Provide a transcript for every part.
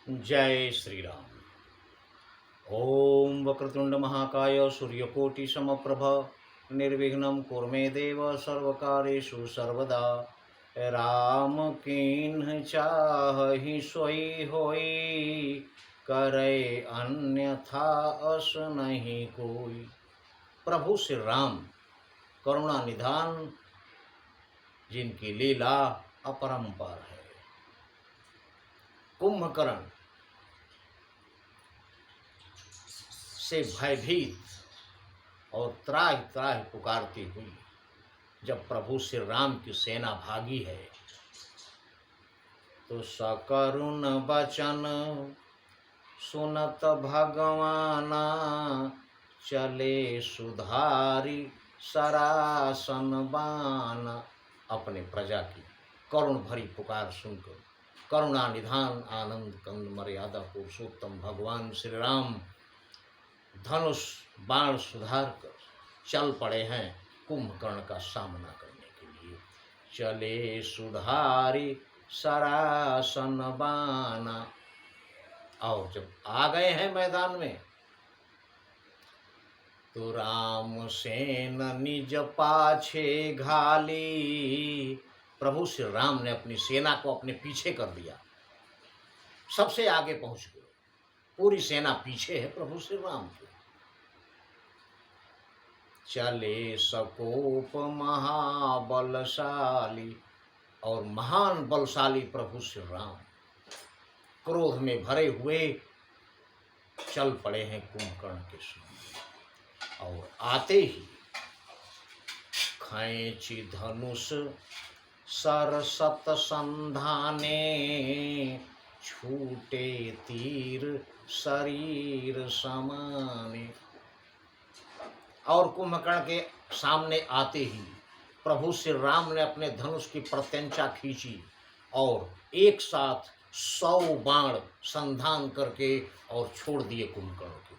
जय श्री राम। ओम वक्रतुंड महाकाय सूर्यकोटि समप्रभ निर्विघ्नं कुरु मे देव सर्वकार्येषु सर्वदा। राम कीन्ह चाहि सोई होई, करे अन्यथा अस नहीं कोई। प्रभु श्री राम करुणा निधान, जिनकी लीला अपरंपार है। कुंभकर्ण से भयभीत और त्राहि त्राहि पुकारती हुई जब प्रभु श्री राम की सेना भागी है, तो सकरुण बचन सुनत भगवाना, चले सुधारी सरासन बाना। अपने प्रजा की करुण भरी पुकार सुनकर करुणा निधान आनंद कंद मर्यादा पुरुषोत्तम भगवान श्री राम धनुष बाण सुधार कर चल पड़े हैं कुंभकर्ण का सामना करने के लिए। चले सुधारी सरासन बाना। और जब आ गए हैं मैदान में, तो राम सेन निज पाछे घाली। प्रभु श्री राम ने अपनी सेना को अपने पीछे कर दिया, सबसे आगे पहुंच गए। पूरी सेना पीछे है प्रभु श्री राम के। चले सकोप महाबलशाली। और महान बलशाली प्रभु श्री राम क्रोध में भरे हुए चल पड़े हैं कुंभकर्ण के सामने। और आते ही खैंची धनुष सरसत संधाने, छूटे तीर शरीर समाने। और कुंभकर्ण के सामने आते ही प्रभु श्री राम ने अपने धनुष की प्रत्यंचा खींची और एक साथ 100 बाण संधान करके और छोड़ दिए कुंभकर्ण को।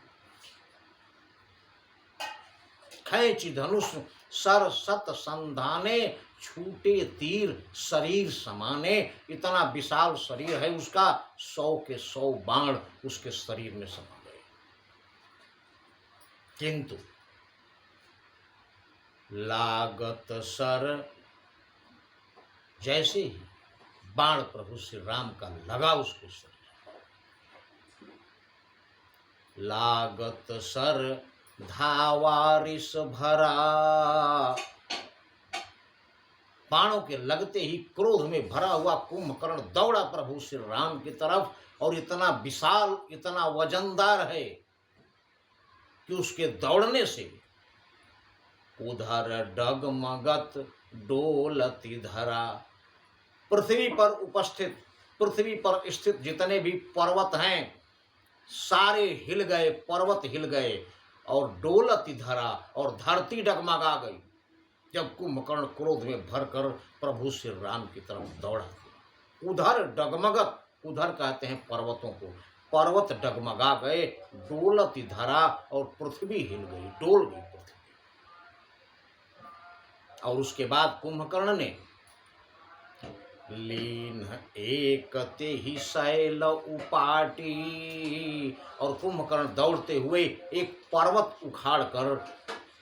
खैंची धनुष सर सत संधाने, छूटे तीर शरीर समाने। इतना विशाल शरीर है उसका, 100 के 100 बाण उसके शरीर में समा गए। किंतु लागत सर, जैसे ही बाण प्रभु श्री राम का लगा उसके शरीर, लागत सर धावारिस भरा। बाणों के लगते ही क्रोध में भरा हुआ कुंभकर्ण दौड़ा प्रभु श्री राम की तरफ, और इतना विशाल इतना वजनदार है कि उसके दौड़ने से उधर डगमगत डोलती धरा। पृथ्वी पर स्थित जितने भी पर्वत हैं सारे हिल गए, पर्वत हिल गए, और डोलती धरा, और धरती डगमगा गई जब कुंभकर्ण क्रोध में भरकर प्रभु श्री राम की तरफ दौड़ा। उधर डगमगत, उधर कहते हैं पर्वतों को, पर्वत डगमगा गए, डोलती धरा, और पृथ्वी हिल गई, डोल गई पृथ्वी। और उसके बाद कुंभकर्ण ने लीन एकते ही शैल उपाटी। और कुंभकर्ण दौड़ते हुए एक पर्वत उखाड़ कर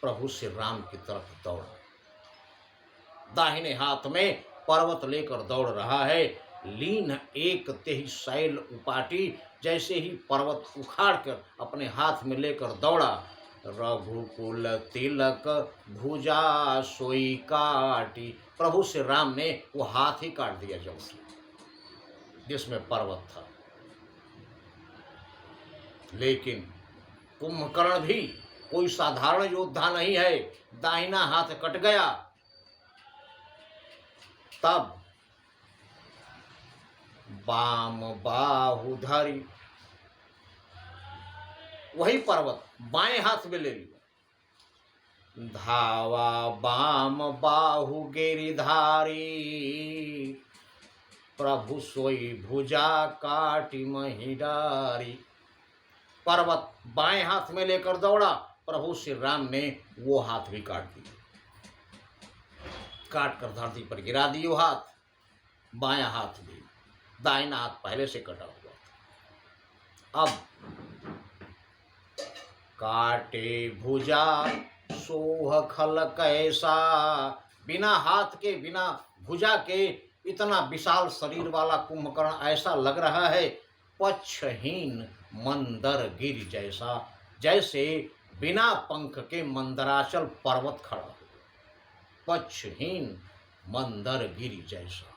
प्रभु श्री राम की तरफ दौड़ा। दाहिने हाथ में पर्वत लेकर दौड़ रहा है। लीन एकते ही शैल उपाटी, जैसे ही पर्वत उखाड़ कर अपने हाथ में लेकर दौड़ा, रघुकुल तिलक भुजा सोई काटी। प्रभु श्री राम ने वो हाथ ही काट दिया जब जिसमें पर्वत था। लेकिन कुंभकर्ण भी कोई साधारण योद्धा नहीं है, दाहिना हाथ कट गया। तब बाम बाहु धरी, वही पर्वत बाएं हाथ में ले लिया। धावा बाम बाहु गिरिधारी, प्रभु सोई भुजा काटी मही डारी। पर्वत बाएं हाथ में लेकर दौड़ा, प्रभु श्री राम ने वो हाथ भी काट दिया, काट कर धरती पर गिरा दियो हाथ, बायां हाथ भी। दाहिना हाथ पहले से कटा हुआ था। अब काटे भुजा सोह खल कैसा, बिना हाथ के बिना भुजा के इतना विशाल शरीर वाला कुंभकर्ण ऐसा लग रहा है पक्षहीन मंदर गिर जैसा, जैसे बिना पंख के मंदराचल पर्वत खड़ा हो, पक्षहीन मंदर गिर जैसा।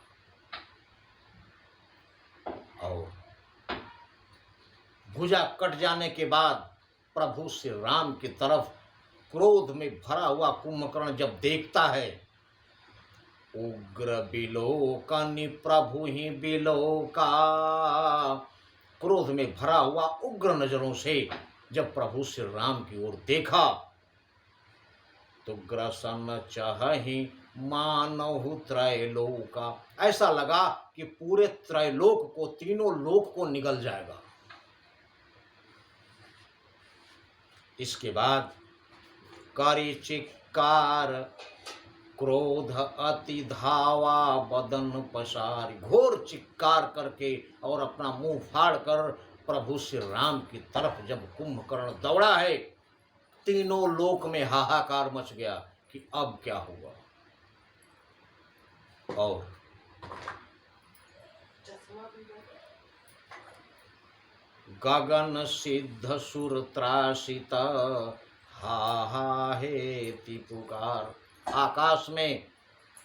और भुजा कट जाने के बाद प्रभु श्री राम की तरफ क्रोध में भरा हुआ कुंभकर्ण जब देखता है, उग्र बिलोकनि प्रभु ही बिलोका, क्रोध में भरा हुआ उग्र नजरों से जब प्रभु श्री राम की ओर देखा तो ग्रसन चाहि मानहु त्रैलोका, ऐसा लगा कि पूरे त्रैलोक को, तीनों लोक को निगल जाएगा। इसके बाद करी चिक्कार क्रोध अति धावा बदन पसारी, घोर चिक्कार करके और अपना मुंह फाड़ कर प्रभु श्री राम की तरफ जब कुंभकर्ण दौड़ा है, तीनों लोक में हाहाकार मच गया कि अब क्या होगा। और गगन सिद्ध सुर त्रासित हा हा हेति पुकार, आकाश में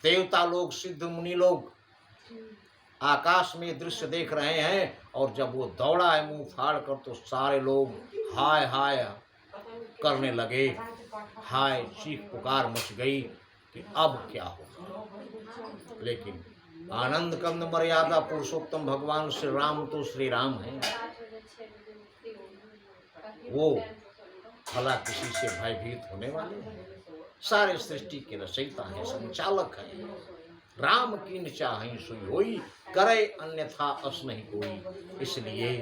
देवता लोग, सिद्ध मुनि लोग आकाश में दृश्य देख रहे हैं, और जब वो दौड़ा है मुंह फाड़ कर तो सारे लोग हाय हाय करने लगे, हाय चीख पुकार मच गई कि अब क्या होगा। लेकिन आनंद कंद मर्यादा पुरुषोत्तम भगवान श्री राम तो श्री राम हैं, वो भला किसी से भयभीत होने वाले हैं, सारे सृष्टि के रचयिता हैं, संचालक हैं। राम कीन चाहि सोई होई, करे अन्यथा अस नहीं कोई। इसलिए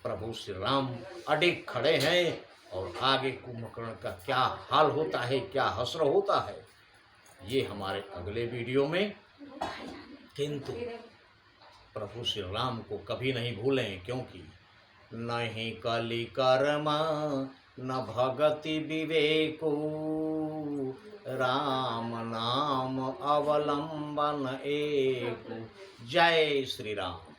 प्रभु श्री राम अडिग खड़े हैं, और आगे कुंभकर्ण का क्या हाल होता है, क्या हश्र होता है, ये हमारे अगले वीडियो में। किंतु प्रभु श्री राम को कभी नहीं भूलें, क्योंकि नहीं कलि कर्म न भगति विवेको, राम नाम अवलंबन एक। जय श्री राम।